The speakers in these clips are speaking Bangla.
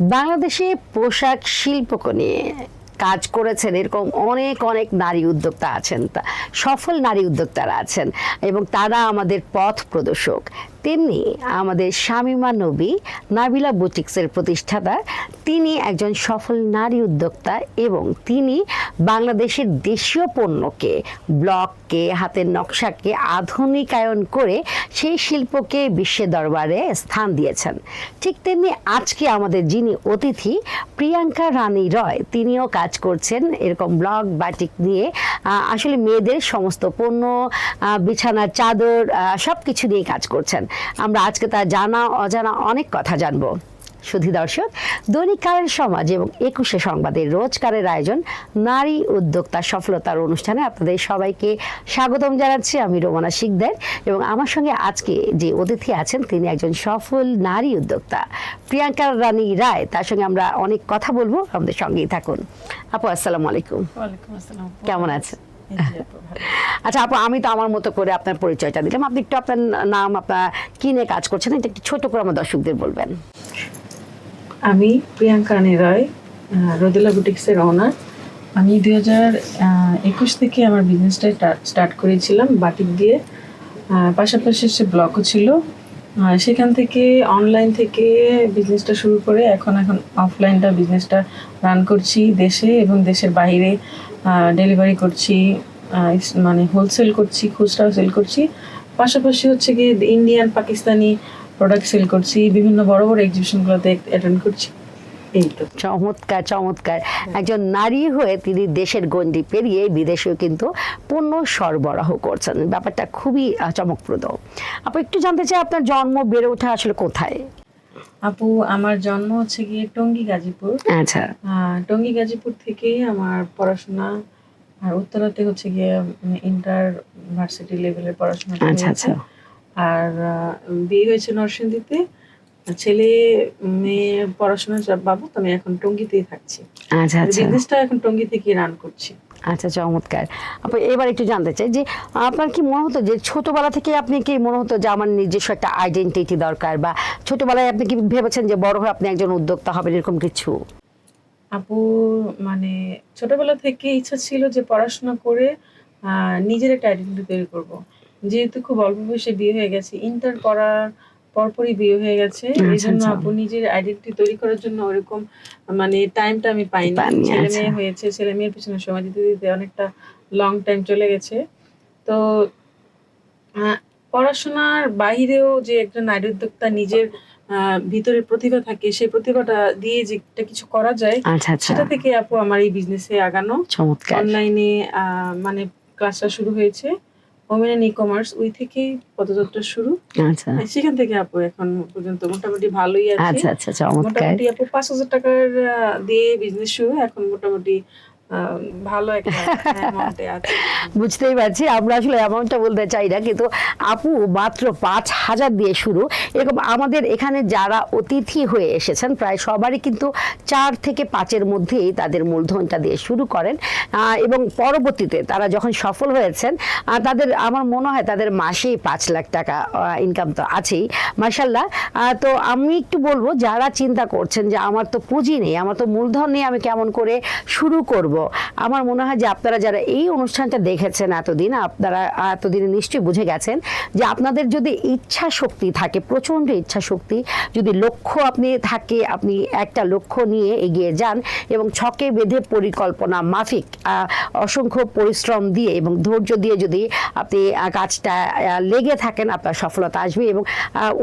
বাংলাদেশে পোশাক শিল্পকে নিয়ে কাজ করেছেন এরকম অনেক অনেক নারী উদ্যোক্তা আছেন, সফল নারী উদ্যোক্তারা আছেন এবং তারা আমাদের পথ প্রদর্শক। তেমনি আমাদের শামীমা নবী নাবিলা বুটিক্সের প্রতিষ্ঠাতা, তিনি একজন সফল নারী উদ্যোক্তা এবং তিনি বাংলাদেশের দেশীয় পণ্যকে, ব্লককে, হাতের নকশাকে আধুনিকায়ন করে সেই শিল্পকে বিশ্বের দরবারে স্থান দিয়েছেন। ঠিক তেমনি আজকে আমাদের যিনি অতিথি প্রিয়াঙ্কা রানী রয়, তিনিও কাজ করছেন এরকম ব্লক বাটিক নিয়ে। আসলে মেয়েদের সমস্ত পণ্য, বিছানার চাদর, সব কিছু নিয়ে কাজ করছেন। আমরা আজকে তার জানা অজানা অনেক কথা জানবো। সুধী দর্শক, দৈনিক কালের সমাজ এবং 21শে সংবাদের রোজকারের আয়োজন নারী উদ্যোক্তা সফলতার অনুষ্ঠানে আপনাদের সবাইকে স্বাগতম জানাচ্ছি। আমি রোমানা শিকদার এবং আমার সঙ্গে আজকে যে অতিথি আছেন তিনি একজন সফল নারী উদ্যোক্তা প্রিয়াঙ্কা রানী রায়। তার সঙ্গে আমরা অনেক কথা বলবো, আমাদের সঙ্গেই থাকুন। আপু আসসালামু আলাইকুম। ওয়ালাইকুম আসসালাম। কেমন আছেন? আচ্ছা আপু, আমি তো আমার মতো করে আপনার পরিচয়টা দিলাম, আপনি একটু আপনার নাম, আপনার কি নিয়ে কাজ করছেন এটা একটু ছোট করে আমার দর্শকদের বলবেন। আমি প্রিয়াঙ্কা রানী রায়, রোদেলা বুটিক্সের ওনার। আমি 2021 থেকে আমার বিজনেসটা স্টার্ট করেছিলাম বাটিক দিয়ে, পাশাপাশি সে ব্লগও ছিল। সেখান থেকে অনলাইন থেকে বিজনেসটা শুরু করে এখন অফলাইনটা বিজনেসটা রান করছি দেশে এবং দেশের বাইরে ডেলিভারি করছি, মানে হোলসেল করছি, খুচরাও সেল করছি। পাশাপাশি হচ্ছে গিয়ে ইন্ডিয়ান পাকিস্তানি প্রোডাক্ট সেল করছি, বিভিন্ন বড় বড় এক্সিবিশনগুলোতে অ্যাটেন্ড করছি। এই তো। চমৎকার চমৎকার। একজন নারী হয়ে তিনি দেশের গণ্ডি পেরিয়ে বিদেশেও কিন্তু পণ্য সরবরাহ করছেন, ব্যাপারটা খুবই চমকপ্রদ। আপু একটু জানতে চাই আপনার জন্ম বেড়ে ওঠা আসলে কোথায়? আপু আমার জন্ম হচ্ছে গিয়ে টঙ্গী গাজীপুর। আচ্ছা। টঙ্গী গাজীপুর থেকেই আমার পড়াশোনা, আর উত্তরাতে হচ্ছে গিয়ে ইন্টার ভার্সিটি লেভেলের পড়াশোনা হয়েছে। আর বিয়ে হয়েছে নরসিংদীতে। ছেলে মেয়ে পড়াশোনা বাবদ আমি এখন টঙ্গীতেই থাকছি। আচ্ছা আচ্ছা। বিজনেসটা এখন টঙ্গী থেকে রান করছি। আচ্ছা চমৎকার। আপু এবার একটু জানতে চাই যে আপনার কি মনে হতো যে ছোটবেলা থেকে আপনি কি মনে হতো যে আমার নিজস্ব একটা আইডেন্টিটি দরকার, বা ছোটবেলায় আপনি কি ভেবেছেন যে বড় হয়ে আপনি একজন উদ্যোক্তা হবেন এরকম কিছু? আপু মানে ছোটবেলা থেকে ইচ্ছা ছিল যে পড়াশোনা করে নিজের একটা আইডেন্টিটি তৈরি করব। যেহেতু খুব অল্প বয়সে বিয়ে হয়ে গেছে, ইন্টার করার পরপরই বিয়ে হয়ে গেছে, এই জন্য আপু নিজের আইডেন্টিটি তৈরি করার জন্য ওরকম মানে টাইমটা আমি পাইনি। ছেলে মেয়ে হয়েছে, ছেলে মেয়ের পিছনে সময় দিতে দিতে অনেকটা লং টাইম চলে গেছে। তো পড়াশোনার বাইরেও যে একজন নারী উদ্যোক্তা নিজের ভিতরে প্রতিভা থাকে, সেই প্রতিভাটা দিয়ে যে কিছু করা যায়, সেটা থেকে আপু আমার এই বিজনেসে আগানো। অনলাইনে মানে ক্লাসটা শুরু হয়েছে, ওমেন এন্ড ই-কমার্স, ওই থেকেই পদযাত্রা শুরু। সেখান থেকে আপু এখন পর্যন্ত মোটামুটি ভালোই আছে। মোটামুটি আপু 5,000 টাকার দিয়ে বিজনেস শুরু, এখন মোটামুটি ভালো একটা অ্যামাউন্টে আছে। বুঝতেই পারছি, আমরা আসলে অ্যামাউন্টটা বলতে চাই না, কিন্তু আপু মাত্র 5,000 দিয়ে শুরু। এরকম আমাদের এখানে যারা অতিথি হয়ে এসেছেন প্রায় সবারই কিন্তু 4 থেকে 5-এর মধ্যেই তাদের মূলধনটা দিয়ে শুরু করেন এবং পরবর্তীতে তারা যখন সফল হয়েছেন তাদের, আমার মনে হয় তাদের মাসেই 5 লাখ টাকা ইনকাম তো আছেই মাশাআল্লাহ। তো আমি একটু বলবো যারা চিন্তা করছেন যে আমার তো পুঁজি নেই, আমার তো মূলধন নেই, আমি কেমন করে শুরু করব, আমার মনে হয় যে আপনারা যারা এই অনুষ্ঠানটা দেখেছেন এতদিন, আপনারা এতদিনে নিশ্চয়ই বুঝে গেছেন যে আপনাদের যদি ইচ্ছা শক্তি থাকে, প্রচণ্ড ইচ্ছা শক্তি, যদি লক্ষ্য আপনি থাকে, আপনি একটা লক্ষ্য নিয়ে এগিয়ে যান এবং ছকে বেঁধে পরিকল্পনা মাফিক অসংখ্য পরিশ্রম দিয়ে এবং ধৈর্য দিয়ে যদি আপনি কাজটা লেগে থাকেন, আপনার সফলতা আসবে এবং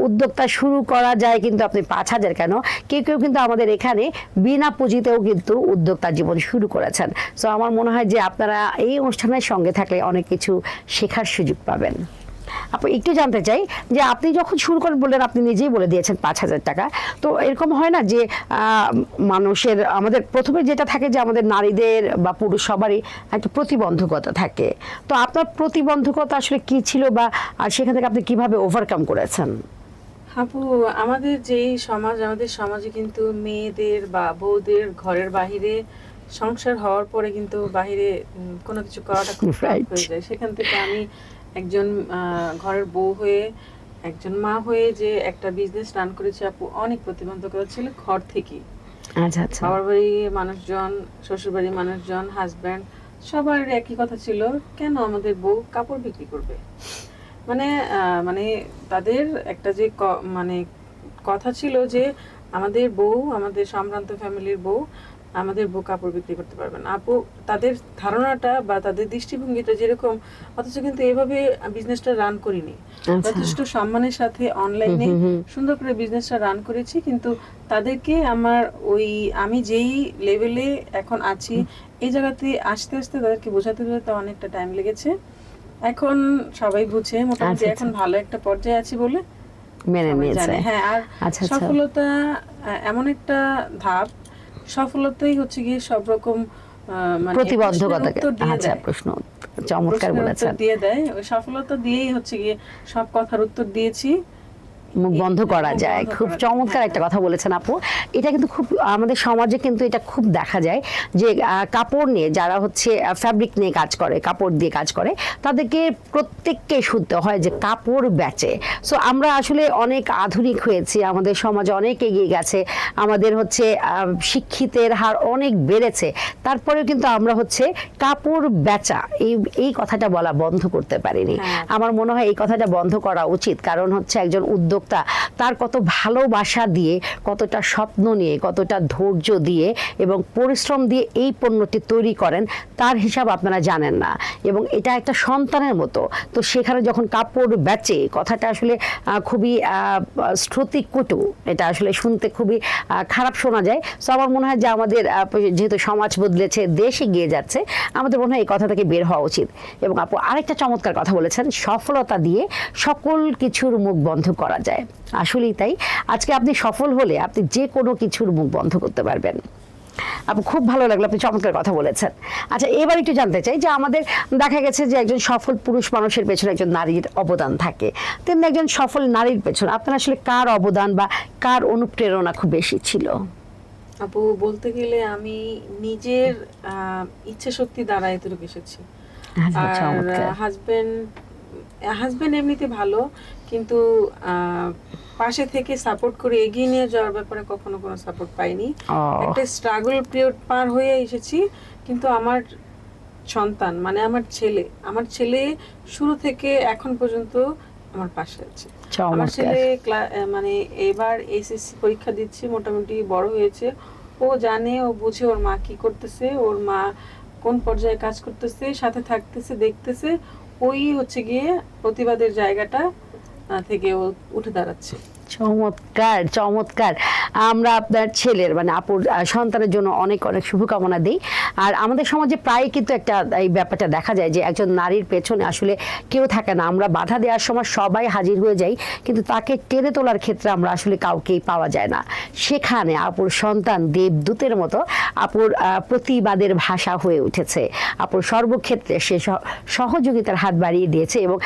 উদ্যোক্তা শুরু করা যায়। কিন্তু আপনি 5,000 কেন, কেউ কেউ কিন্তু আমাদের এখানে বিনা পুঁজিতেও কিন্তু উদ্যোক্তা জীবন শুরু করেছেন। সো আমার মনে হয় যে আপনারা এই অনুষ্ঠানের সঙ্গে থাকলে অনেক কিছু শেখার সুযোগ পাবেন। আপনি একটু জানতে চাই যে আপনি যখন শুরু করেন, বললেন আপনি নিজেই বলে দিয়েছেন 5,000 টাকা, তো এরকম হয় না যে মানুষের, আমাদের প্রথমে যেটা থাকে যে আমাদের নারীদের বা পুরুষ সবারই একটা প্রতিবন্ধকতা থাকে, তো আপনার প্রতিবন্ধকতা আসলে কি ছিল, বা আর সেখান থেকে আপনি কিভাবে ওভারকাম করেছেন? আপু আমাদের যেই সমাজ, আমাদের সমাজে কিন্তু মেয়েদের বা বউদের ঘরের বাহিরে সংসার হওয়ার পরে কিন্তু বাহিরে কোনো কিছু করাটা খুব টাফ হয়ে যায়। সেখান থেকে আমি একজন ঘরের বউ হয়ে, একজন মা হয়ে যে একটা বিজনেস রান করেছি আপু, অনেক প্রতিবন্ধকতা ছিল ঘর থেকেই। আচ্ছা আচ্ছা। বাবার বাড়ির মানুষজন, শ্বশুর বাড়ির মানুষজন, হাজব্যান্ড, সবার একই কথা ছিল, কেন আমাদের বউ কাপড় বিক্রি করবে। মানে মানে তাদের একটা যে মানে কথা ছিল যে আমাদের বউ, আমাদের সম্ভ্রান্ত ফ্যামিলির বউ, আমাদের বউ কাপড় বিক্রি করতে পারবে না। আপু তাদের ধারণাটা বা তাদের দৃষ্টিভঙ্গিটা যেরকম, অথচ কিন্তু এভাবে বিজনেসটা রান করিনি। যথেষ্ট সম্মানের সাথে অনলাইনে সুন্দর করে বিজনেসটা রান করেছি, কিন্তু তাদেরকে আমার আমি যেই লেভেলে এখন আছি এই জায়গাতে আস্তে আস্তে তাদেরকে বোঝাতে বোঝাতে অনেকটা টাইম লেগেছে। এখন সবাই বুঝে মোটামুটি এখন ভালো একটা পর্যায়ে আছি বলে মেনে নিয়েছে। হ্যাঁ, আর সফলতা এমন একটা ধাপ, সফলতাই হচ্ছে গিয়ে সব রকম মানে প্রতিবন্ধকতাকে প্রশ্ন চমৎকার বলেছেন, দিয়ে দেয়। ওই সফলতা দিয়েই হচ্ছে গিয়ে সব কথার উত্তর দিয়েছি, মুখ বন্ধ করা যায়। খুব চমৎকার একটা কথা বলেছেন আপু। এটা কিন্তু খুব আমাদের সমাজে কিন্তু এটা খুব দেখা যায় যে কাপড় নিয়ে যারা হচ্ছে ফ্যাব্রিক নিয়ে কাজ করে, কাপড় দিয়ে কাজ করে, তাদেরকে প্রত্যেককে শুনতে হয় যে কাপড় বেচে। সো আমরা আসলে অনেক আধুনিক হয়েছি, আমাদের সমাজ অনেক এগিয়ে গেছে, আমাদের হচ্ছে শিক্ষিতের হার অনেক বেড়েছে, তারপরেও কিন্তু আমরা হচ্ছে কাপড় বেচা এই কথাটা বলা বন্ধ করতে পারিনি। আমার মনে হয় এই কথাটা বন্ধ করা উচিত, কারণ হচ্ছে একজন উদ্যোক্তা তার কত ভালোবাসা দিয়ে, কতটা স্বপ্ন নিয়ে, কতটা ধৈর্য দিয়ে এবং পরিশ্রম দিয়ে এই পণ্যটি তৈরি করেন, তার হিসাব আপনারা জানেন না। এবং এটা একটা সন্তানের মতো, তো সেখানে যখন কাপড় বেচে, কথাটা আসলে খুবই শ্রুতিকটু, এটা আসলে শুনতে খুবই খারাপ শোনা যায়। সো আমার মনে হয় যে আমাদের যেহেতু সমাজ বদলেছে, দেশ এগিয়ে যাচ্ছে, আমাদের মনে হয় এই কথা থেকে বের হওয়া উচিত। এবং আপু আরেকটা চমৎকার কথা বলেছেন, সফলতা দিয়ে সকল কিছুর মুখ বন্ধ করা যায়। আসলেই তাই। আজকে আপনি সফল হলে আপনি যে কোনো কিছুর মুখ বন্ধ করতে পারবেন। আপু খুব ভালো লাগলো, আপনি চমৎকার কথা বলেছেন। আচ্ছা, এবার একটু জানতে চাই যে আমাদের দেখা গেছে যে একজন সফল পুরুষ মানুষের পেছনে একজন নারীর অবদান থাকে, তেমনি একজন সফল নারীর পেছনে আপনার আসলে কার অবদান বা কার অনুপ্রেরণা খুব বেশি ছিল? আপু বলতে গেলে আমি নিজের ইচ্ছা শক্তি দ্বারা এতটুকু এসেছি। আর হাজবেন্ড এমনিতে ভালো, কিন্তু পাশে থেকে সাপোর্ট করে এগিয়ে নিয়ে যাওয়ার ব্যাপারে কখনো কোনো সাপোর্ট পাইনি। একটা স্ট্রাগল পিরিয়ড পার হয়ে এসেছি, কিন্তু আমার সন্তান মানে আমার ছেলে শুরু থেকে এখন পর্যন্ত আমার পাশে আছে। আমার ছেলে মানে এবার এসএসসি পরীক্ষা দিচ্ছে, মোটামুটি বড় হয়েছে, ও জানে, ও বুঝে ওর মা কি করতেছে, ওর মা কোন পর্যায়ে কাজ করতেছে, সাথে থাকতেছে, দেখতেছে, ওই হচ্ছে গিয়ে প্রতিবাদের জায়গাটা থেকে ও উঠে দাঁড়াচ্ছে। চমৎকার চমৎকার। আমরা আপনার ছেলের মানে আপুর সন্তানের জন্য অনেক অনেক শুভকামনা দিই। আর আমাদের সমাজে প্রায় কিন্তু একটা এই ব্যাপারটা দেখা যায় যে একজন নারীর পেছনে আসলে কেউ থাকে না, আমরা বাধা দেওয়ার সময় সবাই হাজির হয়ে যাই, কিন্তু তাকে টেনে তোলার ক্ষেত্রে আমরা আসলে কাউকেই পাওয়া যায় না। সেখানে আপুর সন্তান দেবদূতের মতো আপুর প্রতিবাদের ভাষা হয়ে উঠেছে। আপুর সর্বক্ষেত্রে সে সহযোগিতার হাত বাড়িয়ে দিয়েছে এবং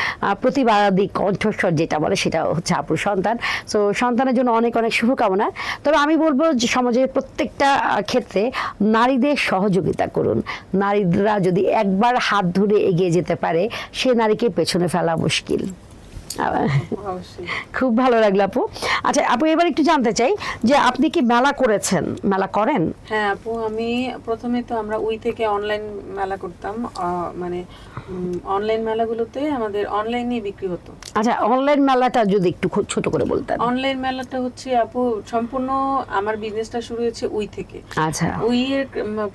প্রতিবাদী কণ্ঠস্বর যেটা বলে সেটা হচ্ছে আপুর সন্তান। তো সন্তানের জন্য অনেক অনেক শুভকামনা। তবে আমি বলবো যে সমাজের প্রত্যেকটা ক্ষেত্রে নারীদের সহযোগিতা করুন। নারীরা যদি একবার হাত ধরে এগিয়ে যেতে পারে, সে নারীকে পেছনে ফেলা মুশকিল। খুব ভালো লাগলো আপু। আচ্ছা আপু, এবার একটু জানতে চাই যে আপনি কি মেলা করেছেন, মেলা করেন? হ্যাঁ আপু, আমি প্রথমে তো আমরা থেকে অনলাইন মেলা করতাম, মানে অনলাইন মেলাগুলোতে আমাদের অনলাইনে বিক্রি হতো। আচ্ছা, অনলাইন মেলাটা যদি একটু ছোট করে বলতেন। অনলাইন মেলাটা হচ্ছে আপু সম্পূর্ণ আমার বিজনেসটা শুরু হয়েছে থেকে। আচ্ছা, এর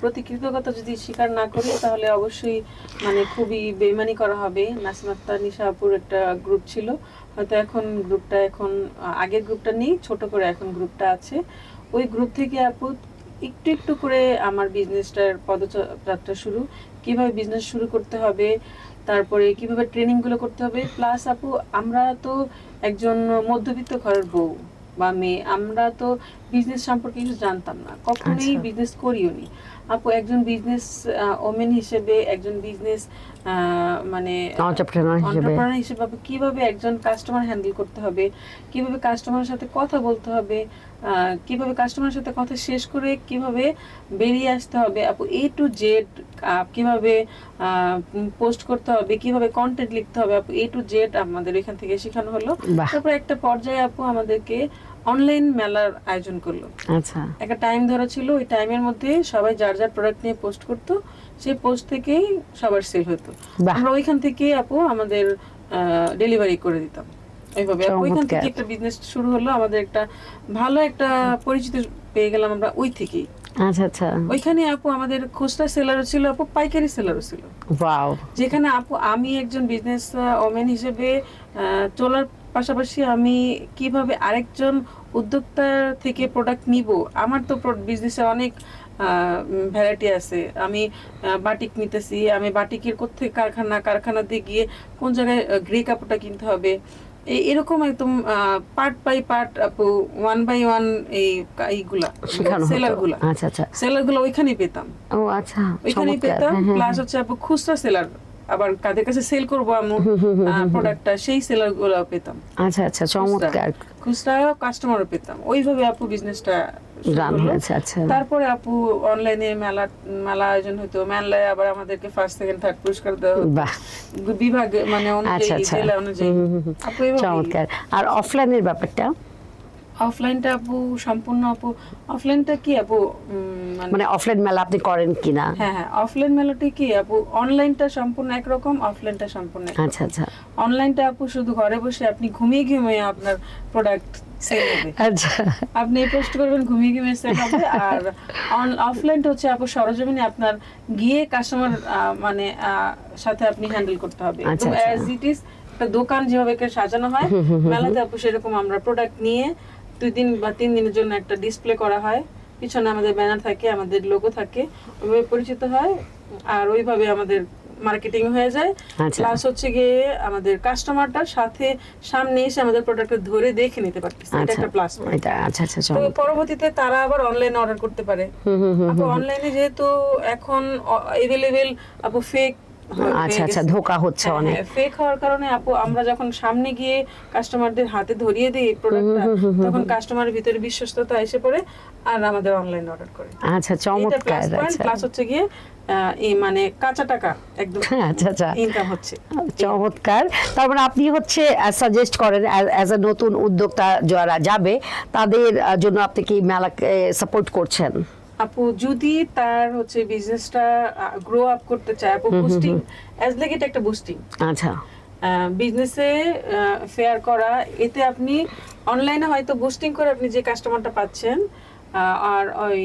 প্রতি কৃতজ্ঞতা যদি স্বীকার না করি তাহলে অবশ্যই মানে খুবই বেইমানি করা হবে। নাসিমা আক্তার, নিশা আপুর একটা গ্রুপ ছিল, হয়তো এখন গ্রুপটা আগের গ্রুপটা নেই, ছোট করে এখন গ্রুপটা আছে। ওই গ্রুপ থেকে আপু একটু একটু করে আমার বিজনেসটার পদযাত্রা শুরু, কিভাবে বিজনেস শুরু করতে হবে, তারপরে কিভাবে ট্রেনিং গুলো করতে হবে। প্লাস আপু আমরা তো একজন মধ্যবিত্ত ঘরের বউ বা মেয়ে, আমরা তো বিজনেস সম্পর্কে কিছু জানতাম না, কখনোই বিজনেস করিও নি। আপু একজন বিজনেস ওমেন হিসেবে, একজন বিজনেস মানে এন্টারপ্রেনার হিসেবে কিভাবে একজন কাস্টমার হ্যান্ডেল করতে হবে, কিভাবে কাস্টমারের সাথে কথা বলতে হবে, কিভাবে কাস্টমারের সাথে কথা শেষ করে কিভাবে বেরিয়ে আসতে হবে, আপু A to Z কিভাবে পোস্ট করতে হবে, কিভাবে কন্টেন্ট লিখতে হবে, আপু A to Z আমাদের এখান থেকে শেখানো হলো। তারপর একটা পর্যায়ে আপু আমাদেরকে অনলাইন মেলার আয়োজন করলো। আচ্ছা একটা টাইম ধরা ছিল, ওই টাইমের মধ্যে সবাই যার যার প্রোডাক্ট নিয়ে পোস্ট করতো, সেই পোস্ট থেকেই সবার সেল হতো। বাহ। আমরা ওইখান থেকে আপু আমাদের ডেলিভারি করে দিতাম এইভাবে। ওইখান থেকে একটা বিজনেস শুরু হলো, আমাদের একটা ভালো একটা পরিচিত পেয়ে গেলাম আমরা ওই থেকেই। আচ্ছা আচ্ছা ওইখানে আপু আমাদের খুচরা সেলারও ছিল আপু, পাইকারি সেলারও ছিল। ওয়াও যেখানে আপু আমি একজন বিজনেস ওমেন হিসেবে চলার পাশাপাশি আমি কিভাবে আরেকজন উদ্যোক্তার থেকে প্রোডাক্ট নিব, আমার তো বিজনেসে অনেক ভ্যারাইটি আছে। আমি বাটিক নিতেছি, আমি বাটিকের কোথায় কারখানাতে গিয়ে কোন জায়গায় গ্রে কাপড়টা কিনতে হবে, এরকম একদম পার্ট বাই পার্ট আপু, 1 বাই 1 এইগুলা শেখানো হতো। সেলার গুলা। আচ্ছা আচ্ছা সেলার গুলো ওইখানেই পেতাম, ও আচ্ছা ওইখানেই চমৎকার। পেতাম। হ্যাঁ, হ্যাঁ, প্লাস হচ্ছে আপু খুচরা সেলার, আবার কাদের কাছে সেল করবো আমি প্রোডাক্টটা, সেই সেলার গুলো পেতাম। আচ্ছা আচ্ছা চমৎকার খুচরা কাস্টমারও পেতাম। ওইভাবে আপু বিজনেসটা রান হয়েছে। আচ্ছা তারপরে আপু অনলাইনে মেলা আয়োজন হতো, মেলায় আবার আমাদেরকে ফার্স্ট সেকেন্ড থার্ড পুরস্কার দেওয়া হতো বাহ বিভাগ মানে আচ্ছা অনুযায়ী, আচ্ছা জেলা অনুযায়ী। আপু এভাবেই। চমৎকার। আর অফলাইনের ব্যাপারটা অফলাইনটা আপু সম্পূর্ণ আপু, অফলাইনটা কি আপু মানে অফলাইন মেলা আপনি করেন কিনা? হ্যাঁ হ্যাঁ, অফলাইন মেলাটা কি আপু, অনলাইনটা সম্পূর্ণ একরকম, অফলাইনটা সম্পূর্ণ একরকম। আচ্ছা আচ্ছা অনলাইনটা আপু শুধু ঘরে বসে আপনি ঘুমিয়ে ঘুমিয়ে আপনার প্রোডাক্ট সেল হবে, আচ্ছা আপনি পোস্ট করবেন ঘুমিয়ে ঘুমিয়ে সেল হবে। আর অফলাইনটা হচ্ছে আপু সরজমিনে আপনার গিয়ে কাস্টমার মানে সাথে আপনি হ্যান্ডেল করতে হবে, আচ্ছা, একদম অ্যাজ ইট ইজ। একটা দোকান যেভাবে সাজানো হয় মেলাতে আপু, সেরকম আমরা প্রোডাক্ট নিয়ে 2 দিন বা 3 দিনের জন্য একটা ডিসপ্লে করা হয়, পিছনে আমাদের ব্যানার থাকে, আমাদের লোগো থাকে, ওইভাবে পরিচিত হয়, আর ওইভাবে আমাদের মার্কেটিং হয়ে যায়। আচ্ছা। প্লাস হচ্ছে গিয়ে আমাদের কাস্টমারটার সাথে সামনে এসে আমাদের প্রোডাক্টটা ধরে দেখে নিতে পারতেছে, এটা একটা প্লাস পয়েন্ট। এটা আচ্ছা আচ্ছা তো পরবর্তীতে তারা আবার অনলাইনে অর্ডার করতে পারে। আপু অনলাইনে যেহেতু এখন अवेलेबल আপু ফেক, আচ্ছা আচ্ছা ধোকা হচ্ছে অনেক। ফেক হওয়ার কারণে আপু আমরা যখন সামনে গিয়ে কাস্টমারদের হাতে ধরিয়ে দিই প্রোডাক্টটা, তখন কাস্টমারের ভিতরে বিশ্বস্ততা এসে পড়ে আর আমাদের অনলাইন অর্ডার করে। আচ্ছা চমৎকার। আচ্ছা প্লাস হচ্ছে গিয়ে এই মানে কাঁচা টাকা একদম আচ্ছা আচ্ছা ইনকাম হচ্ছে। চমৎকার। তার মানে আপনি হচ্ছে সাজেস্ট করেন অ্যাজ এ নতুন উদ্যোক্তা যারা যাবে তাদের জন্য আপনি কি মেলাকে সাপোর্ট করছেন? আপু যদি তার হচ্ছে বিজনেসটা গ্রো আপ করতে চায় আপু, বুস্টিং অ্যাজ লাইক এটা একটা বুস্টিং। আচ্ছা বিজনেসে ফেয়ার করা, এতে আপনি অনলাইনে হয়তো বুস্টিং করে আপনি যে কাস্টমারটা পাচ্ছেন, আর ওই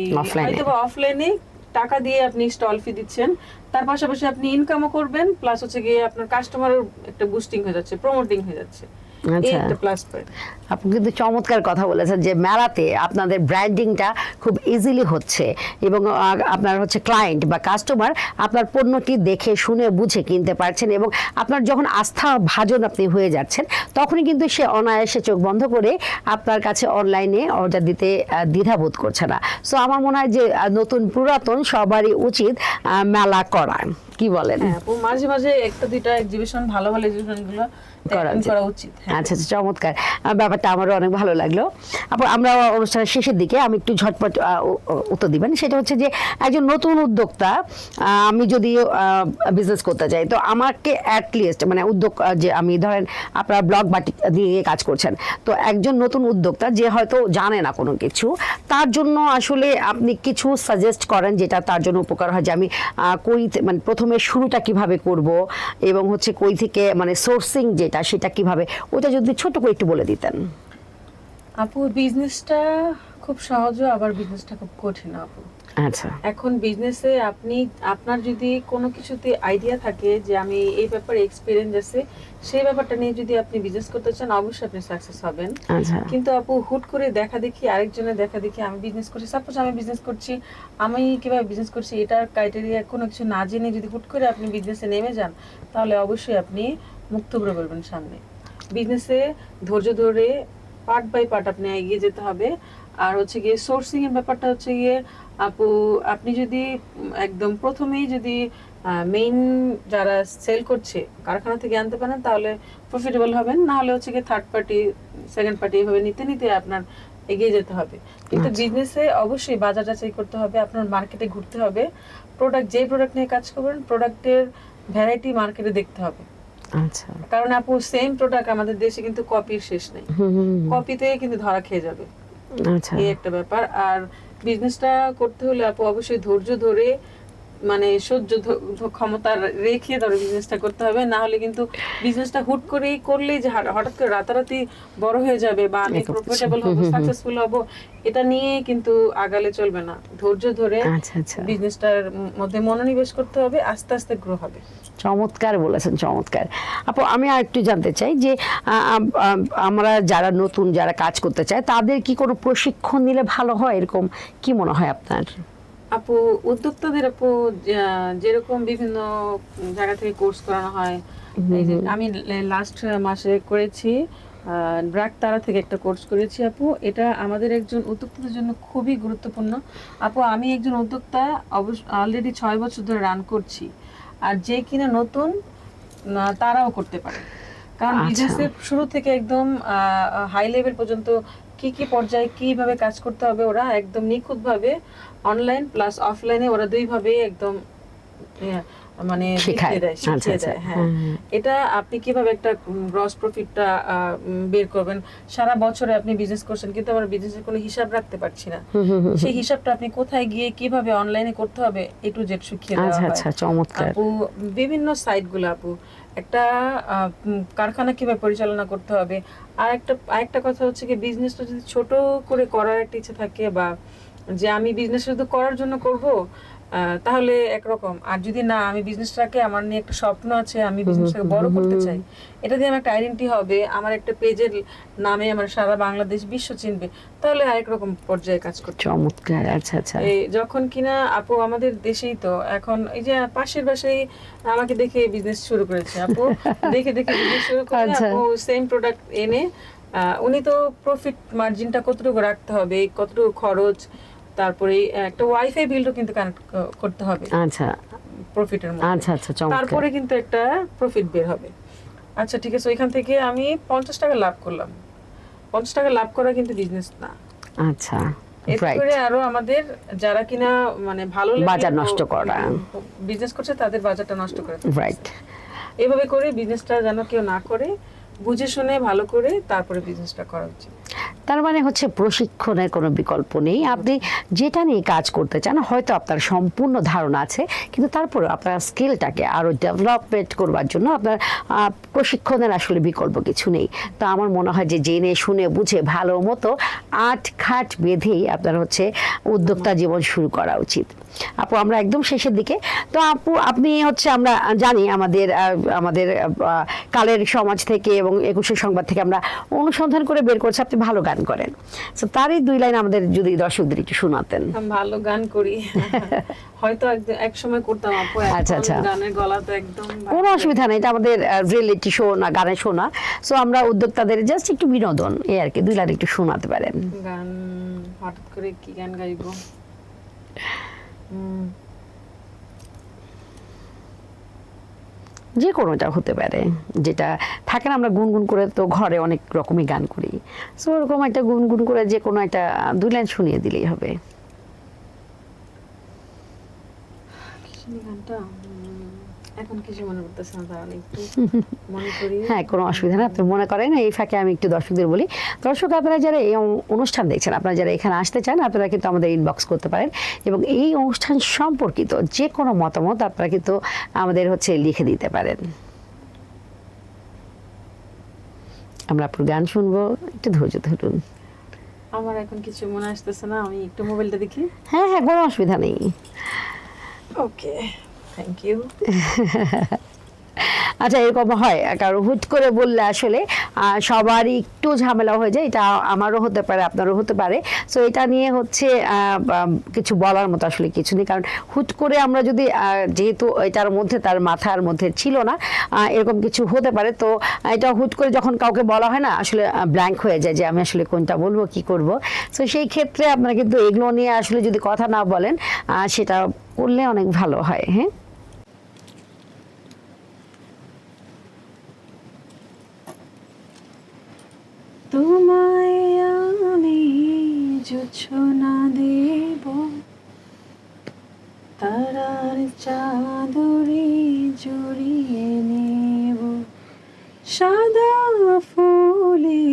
হয়তো অফলাইনে টাকা দিয়ে আপনি স্টল ফি দিচ্ছেন, তার পাশাপাশি আপনি ইনকামও করবেন, প্লাস হচ্ছে গিয়ে আপনার কাস্টমারের একটা বুস্টিং হয়ে যাচ্ছে, প্রমোটিং হয়ে যাচ্ছে। আচ্ছা আপনি কিন্তু চমৎকার কথা বলেছেন যে মেলাতে আপনাদের ব্র্যান্ডিংটা খুব ইজিলি হচ্ছে এবং আপনার হচ্ছে ক্লায়েন্ট বা কাস্টমার আপনার পণ্যটি দেখে শুনে বুঝে কিনতে পারছেন, এবং আপনার যখন আস্থা ভাজন আপনি হয়ে যাচ্ছেন তখনই কিন্তু সে অনায়াসে চোখ বন্ধ করে আপনার কাছে অনলাইনে অর্ডার দিতে দ্বিধাবোধ করছে না। সো আমার মনে হয় যে নতুন পুরাতন সবারই উচিত মেলা করা, কি বলেন? মাঝে মাঝে একটা দুইটা এক্সিবিশন, ভালো ভালো এক্সিবিশনগুলো করা উচিত। আচ্ছা আচ্ছা চমৎকার, ব্যাপারটা আমারও অনেক ভালো লাগলো। আপু আমরা অনুষ্ঠানের শেষের দিকে আমি একটু ঝটপট উত্তর দিবেন, সেটা হচ্ছে যে একজন নতুন উদ্যোক্তা আমি যদি বিজনেস করতে চাই, তো আমাকে অ্যাটলিস্ট মানে উদ্যোগ যে আমি ধরেন আপনার ব্লগ বাটিক দিয়ে কাজ করছেন, তো একজন নতুন উদ্যোক্তা যে হয়তো জানে না কোনো কিছু, তার জন্য আসলে আপনি কিছু সাজেস্ট করেন যেটা তার জন্য উপকার হয়, যে আমি কই মানে প্রথমে শুরুটা কিভাবে করব এবং হচ্ছে কই থেকে মানে সোর্সিং যেটা সেটা কিভাবে, ওটা যদি ছোট করে একটু বলে দিতেন। আপু বিজনেসটা খুব সহজ, আবার বিজনেসটা খুব কঠিন আপু। আচ্ছা এখন বিজনেসে আপনি আপনার যদি কোনো কিছুতে আইডিয়া থাকে যে আমি এই ব্যাপারে এক্সপেরিয়েন্স আছে, সেই ব্যাপারটা নিয়ে যদি আপনি বিজনেস করতে চান অবশ্যই আপনি সাকসেস হবেন। আচ্ছা কিন্তু আপু হুট করে দেখা দেখি আরেকজনের দেখা দেখি আমি বিজনেস করছি, সাপোজ আমি বিজনেস করছি, আমি কিভাবে বিজনেস করছি এটার ক্রাইটেরিয়া কোনো কিছু না জেনে যদি হুট করে আপনি বিজনেসে নেমে যান, তাহলে অবশ্যই আপনি মুখ থুবড়ে পড়বেন সামনে। বিজনেসে ধৈর্য ধরে পার্ট বাই পার্ট আপনি এগিয়ে যেতে হবে। আর হচ্ছে গিয়ে সোর্সিং এর ব্যাপারটা হচ্ছে গিয়ে আপু, আপনি যদি একদম প্রথমেই যদি মেইন যারা সেল করছে কারখানা থেকে আনতে পারেন তাহলে প্রফিটেবল হবেন, না হলে হচ্ছে গিয়ে থার্ড পার্টি সেকেন্ড পার্টি এভাবে নিতে নিতে আপনার এগিয়ে যেতে হবে। কিন্তু বিজনেসে অবশ্যই বাজার যাচাই করতে হবে, আপনার মার্কেটে ঘুরতে হবে, যে প্রোডাক্ট নিয়ে কাজ করবেন প্রোডাক্টের ভ্যারাইটি মার্কেটে দেখতে হবে। আচ্ছা। কারণ আপু সেম প্রোডাক্ট আমাদের দেশে কিন্তু কপির শেষ নেই, কপিতে কিন্তু ধরা খেয়ে যাবে, আচ্ছা। এই একটা ব্যাপার। আর বিজনেসটা করতে হলে আপু অবশ্যই ধৈর্য ধরে, মানে সহ্য ক্ষমতা রেখে ধরো বিজনেসটা করতে হবে, না হলে কিন্তু বিজনেসটা হুট করেই করলেই যে হঠাৎ করে রাতারাতি বড় হয়ে যাবে বা আমি প্রফিটেবল হব, সাকসেসফুল হব, এটা নিয়ে কিন্তু আগালে চলবে না। ধৈর্য ধরে আচ্ছা আচ্ছা, বিজনেসটার মধ্যে মনোনিবেশ করতে হবে, আস্তে আস্তে গ্রো হবে। চমৎকার বলেছেন, চমৎকার। আপু আমি আর একটু জানতে চাই যে আমরা যারা নতুন যারা কাজ করতে চায় তাদের কি কোনো প্রশিক্ষণ নিলে ভালো হয়, এরকম কি মনে হয় আপনার? আপু উদ্যোক্তাদের আপু যেরকম বিভিন্ন জায়গা থেকে কোর্স করানো হয়, এই যে আমি লাস্ট মাসে করেছি ড্রাগ তারা থেকে একটা কোর্স করেছি আপু, এটা আমাদের একজন উদ্যোক্তাদের জন্য খুবই গুরুত্বপূর্ণ। আপু আমি একজন উদ্যোক্তা, অলরেডি 6 বছর ধরে রান করছি, আর যে কিনা নতুন তারাও করতে পারে, কারণ বিজনেসের শুরু থেকে একদম হাই লেভেল পর্যন্ত কি কি পর্যায়ে কিভাবে কাজ করতে হবে ওরা একদম নিখুঁতভাবে অনলাইন প্লাস অফলাইনে ওরা দুইভাবে একদম মানে শিখিয়ে দেয়। হ্যাঁ, এটা আপনি কিভাবে একটা গ্রস প্রফিটটা বের করবেন, সারা বছরে আপনি বিজনেস করছেন কিন্তু আমার বিজনেসের কোনো হিসাব রাখতে পারছি না, সেই হিসাবটা আপনি কোথায় গিয়ে কিভাবে অনলাইনে করতে হবে এ টু জেড শিখিয়ে দেওয়া হয়। আচ্ছা, চমৎকার। আপু বিভিন্ন সাইটগুলো আপু, একটা কারখানা কিভাবে পরিচালনা করতে হবে, আরেকটা কথা হচ্ছে কি বিজনেসটা যদি ছোট করে করার একটা ইচ্ছা থাকে, বা যে আমি বিজনেস শুধু করার জন্য করব, তাহলে একরকম। আর যদি না, আমি বিজনেসটাকে আমার নিয়ে একটা স্বপ্ন আছে, আমি বিজনেসটাকে বড় করতে চাই, এটা দিয়ে আমার একটা আইডেন্টি হবে, আমার একটা পেজের নামে আমার সারা বাংলাদেশ বিশ্ব চিনবে, তাহলে আরেক রকম পর্যায়ে কাজ করতে। চমৎকার। আচ্ছা আচ্ছা, যখন কিনা আপু আমাদের দেশেই তো এখন এই যে পাশের বাসায় আমাকে দেখে বিজনেস শুরু করেছে আপু, দেখে দেখে বিজনেস শুরু করে আপু সেম প্রোডাক্ট এনে, উনি তো প্রফিট মার্জিনটা কতটুকু রাখতে হবে, কতটুকু খরচ, তারপরে একটা ওয়াইফাই বিলও কিন্তু কানেক্ট করতে হবে আচ্ছা প্রফিটের মধ্যে। আচ্ছা আচ্ছা, চমৎকার। তারপরে কিন্তু একটা প্রফিট বের হবে। আচ্ছা ঠিক আছে, ওইখান থেকে আমি 50 টাকা লাভ করলাম, 50 টাকা লাভ করা কিন্তু বিজনেস না। আচ্ছা, এতে করে আরো আমাদের যারা কিনা মানে ভালো বাজার নষ্ট করা বিজনেস করছে তাদের বাজারটা নষ্ট করে, রাইট। এভাবে করে বিজনেসটা যেন কেউ না করে, বুঝে শুনে ভালো করে তারপরে বিজনেসটা করা উচিত। তার মানে হচ্ছে প্রশিক্ষণের কোনো বিকল্প নেই, আপনি যেটা নিয়ে কাজ করতে চান হয়তো আপনার সম্পূর্ণ ধারণা আছে, কিন্তু তারপরে আপনার স্কিলটাকে আরও ডেভেলপমেন্ট করবার জন্য আপনার প্রশিক্ষণের আসলে বিকল্প কিছু নেই। তো আমার মনে হয় যে জেনে শুনে বুঝে ভালো মতো আট খাট বেঁধেই আপনার হচ্ছে উদ্যোক্তা জীবন শুরু করা উচিত। আপু আমরা একদম শেষের দিকে, তো আপু আপনি হচ্ছে আমরা জানি আমাদের কালের সমাজ থেকে এবং 21 সংবাদ থেকে আমরা অনুসন্ধান করে বের করছি আপনি ভালো গান করেন, তো তারই 2 লাইন আমাদের যদি দর্শকদের একটু শোনাতেন। ভালো গান করি হয়তো এক সময় করতাম আপু, আচ্ছা আচ্ছা, গানের গলা তো একদম কোনো অসুবিধা নেই, এটা আমাদের রিয়েলিটি শো না, গানের শো না, সো আমরা উদ্যোক্তাদের জাস্ট একটু বিনোদন এই আর কি, 2 লাইন একটু শোনাতে পারেন। গান হঠাৎ করে কি গান গাইবো? যে কোনোটা হতে পারে, যেটা থাকে না আমরা গুনগুন করে তো ঘরে অনেক রকমই গান করি, সো ওরকম একটা গুনগুন করে যে কোনো একটা 2 লাইন শুনিয়ে দিলেই হবে। গানটা এখন কিছু মনে পড়তেছে না, দাঁড়ান একটু মনে করি। হ্যাঁ, কোনো অসুবিধা নেই, আপনি মনে করেন। এই ফাঁকে আমি একটু দর্শকদের বলি, দর্শক আপনারা যারা এই অনুষ্ঠান দেখছেন, আপনারা যারা এখানে আসতে চান, আপনারা কিন্তু আমাদের ইনবক্স করতে পারেন এবং এই অনুষ্ঠান সম্পর্কিত যে কোনো মতামত আপনারা কিন্তু আমাদের হচ্ছে লিখে দিতে পারেন। আমরা আপনার গান শুনবো, একটু ধৈর্য ধরুন। আমার এখন কিছু মনে আসতেছে না, আমি একটু মোবাইলটা দেখি। হ্যাঁ হ্যাঁ, কোনো অসুবিধা নেই। ওকে, থ্যাংক ইউ। আচ্ছা, এরকম হয় কারণ হুট করে বললে আসলে সবারই একটু ঝামেলা হয়ে যায়, এটা আমারও হতে পারে আপনারও হতে পারে, সো এটা নিয়ে হচ্ছে কিছু বলার মতো আসলে কিছু নেই, কারণ হুট করে আমরা যদি যেহেতু এটার মধ্যে তার মাথার মধ্যে ছিল না এরকম কিছু হতে পারে, তো এটা হুট করে যখন কাউকে বলা হয় না আসলে ব্ল্যাঙ্ক হয়ে যায় যে আমি আসলে কোনটা বলবো কি করব, সো সেই ক্ষেত্রে আপনারা কিন্তু এগুলো নিয়ে আসলে যদি কথা না বলেন সেটা করলে অনেক ভালো হয়। হ্যাঁ, তোমায় আমি জোছনা দেব, তারার চাদরে জড়িয়ে নেব, সাদা ফুলে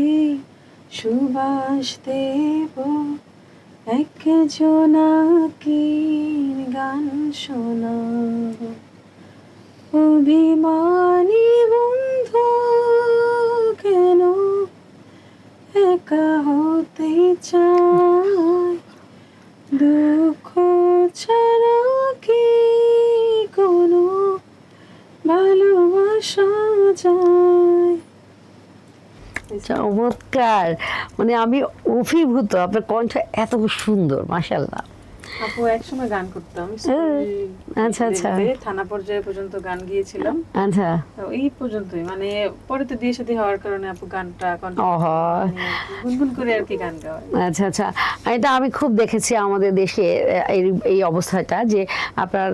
সুবাস দেব, একজনাকে গান শোনাব। অভিমানী বন্ধু কেন একা হতে চায়, দুঃখ ছাড়া কি কোনো ভালোবাসা যায়? চমৎকার, মানে আমি অভিভূত, আপনার কণ্ঠ এত সুন্দর, মাশাআল্লাহ। আপু একসময় গান করতাম, আচ্ছা, আচ্ছা। থানা পর্যায়ে পর্যন্ত গান গিয়েছিলাম। আচ্ছা, তো এই পর্যন্তই, মানে পরে তো বিয়ে শাদী হওয়ার কারণে আপু গানটা গুনগুন করে আর কি গান গাওয়া। আচ্ছা আচ্ছা, এটা আমি খুব দেখেছি আমাদের দেশে এই অবস্থাটা, যে আপনার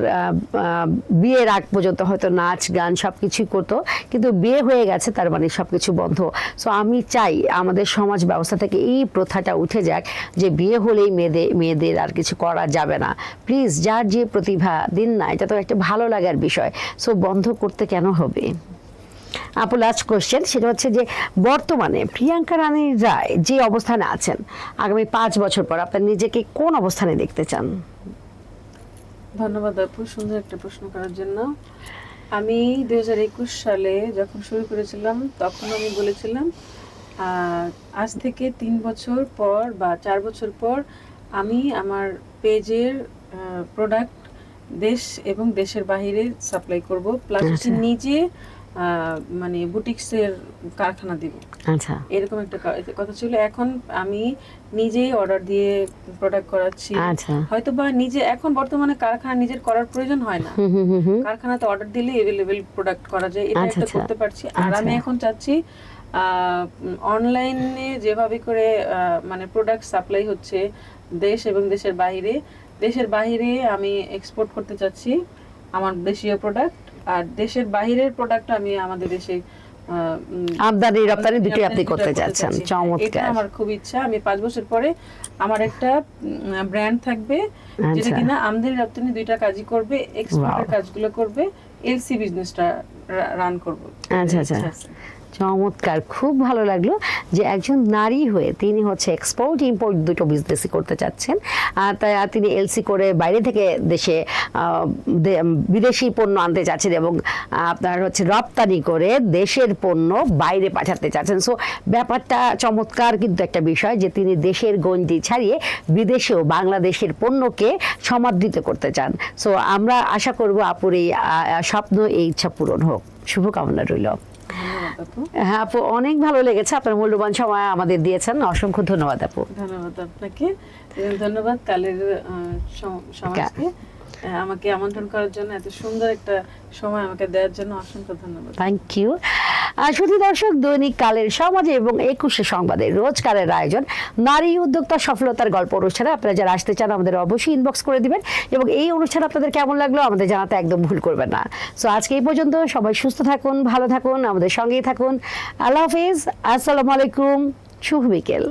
বিয়ের আগ পর্যন্ত হয়তো নাচ গান সবকিছুই করতো, কিন্তু বিয়ে হয়ে গেছে তার মানে সবকিছু বন্ধ। সো আমি চাই আমাদের সমাজ ব্যবস্থা থেকে এই প্রথাটা উঠে যাক, যে বিয়ে হলেই মেয়েদের আর কিছু করা যাবে না। প্লিজ, যার যে প্রতিভা দিন না, এটা তো একটা ভালো লাগার বিষয়, সো বন্ধ করতে কেন হবে? আপু, লাস্ট কোশ্চেন, সেটা হচ্ছে যে বর্তমানে প্রিয়াঙ্কা রানী রায় যে অবস্থানে আছেন, আগামী 5 বছর পর আপনার নিজেকে কোন অবস্থানে দেখতে চান? ধন্যবাদ আপু সুন্দর একটা প্রশ্ন করার জন্য। আমি 2021 সালে যখন শুরু করেছিলাম তখন আমি বলেছিলাম আজ থেকে 3 বছর পর বা 4 বছর পর আমি আমার পেজের প্রোডাক্ট দেশ এবং দেশের বাইরে সাপ্লাই করব, প্লাস নিজে মানে বুটিক্সের কারখানা দিব। আচ্ছা, এরকম একটা কথা ছিল। এখন আমি নিজেই অর্ডার দিয়ে প্রোডাক্ট করাচ্ছি। আচ্ছা, হয়তো বা নিজে এখন বর্তমানে কারখানা নিজের করার প্রয়োজন হয় না, কারখানাতে অর্ডার দিলে এভেলেবেল প্রোডাক্ট করা যায়, এটা একটা করতে পারছি। আর আমি এখন চাচ্ছি অনলাইনে যেভাবে করে মানে প্রোডাক্ট সাপ্লাই হচ্ছে দেশ এবং দেশের বাইরে, দেশের বাইরে আমি এক্সপোর্ট করতে চাচ্ছি আমার দেশীয় প্রোডাক্ট, আর দেশের বাইরের প্রোডাক্ট আমি আমাদের দেশে আমদানি রপ্তানি দুটোই আপনি করতে যাচ্ছেন। চমৎকার, এটা আমার খুব ইচ্ছা। আমি 5 বছর পরে আমার একটা ব্র্যান্ড থাকবে যেটা কিনা আমদানি রপ্তানি দুইটা কাজই করবে, এক্সপোর্টের কাজগুলো করবে, এলসি বিজনেসটা রান করব। আচ্ছা আচ্ছা, চমৎকার, খুব ভালো লাগলো যে একজন নারী হয়ে তিনি হচ্ছে এক্সপোর্ট ইম্পোর্ট দুটো বিজনেসই করতে চাচ্ছেন। তাই তিনি এলসি করে বাইরে থেকে দেশে বিদেশি পণ্য আনতে চাচ্ছেন এবং আপনার হচ্ছে রপ্তানি করে দেশের পণ্য বাইরে পাঠাতে চাচ্ছেন। সো ব্যাপারটা চমৎকার, কিন্তু একটা বিষয় যে তিনি দেশের গণ্ডি ছাড়িয়ে বিদেশেও বাংলাদেশের পণ্যকে সমাদৃত করতে চান। সো আমরা আশা করব আপুর এই স্বপ্ন, এই ইচ্ছা পূরণ হোক। শুভকামনা রইল। হ্যাঁ আপু, অনেক ভালো লেগেছে, আপনার মূল্যবান সময় আমাদের দিয়েছেন, অসংখ্য ধন্যবাদ আপু। ধন্যবাদ আপনাকে, ধন্যবাদ কালের সমাজকে আমাকে আমন্ত্রণ করার জন্য, এত সুন্দর একটা সময় আমাকে দেওয়ার জন্য অসংখ্য ধন্যবাদ। Thank you. শুধু দর্শক, দৈনিক কালের সমাজে এবং 21শে সংবাদের রোজকারের আয়োজন নারী উদ্যোক্তা সফলতার গল্প অনুষ্ঠানে আপনারা যারা আসতে চান আমাদের অবশ্যই ইনবক্স করে দিবেন, এবং এই অনুষ্ঠান আপনাদের কেমন লাগলো আমাদের জানাতে একদম ভুল করবেন না। সো আজকে এই পর্যন্ত, সবাই সুস্থ থাকুন, ভালো থাকুন, আমাদের সঙ্গেই থাকুন। আল্লাহ হাফিজ, আসসালামু আলাইকুম, শুভ বিকেল।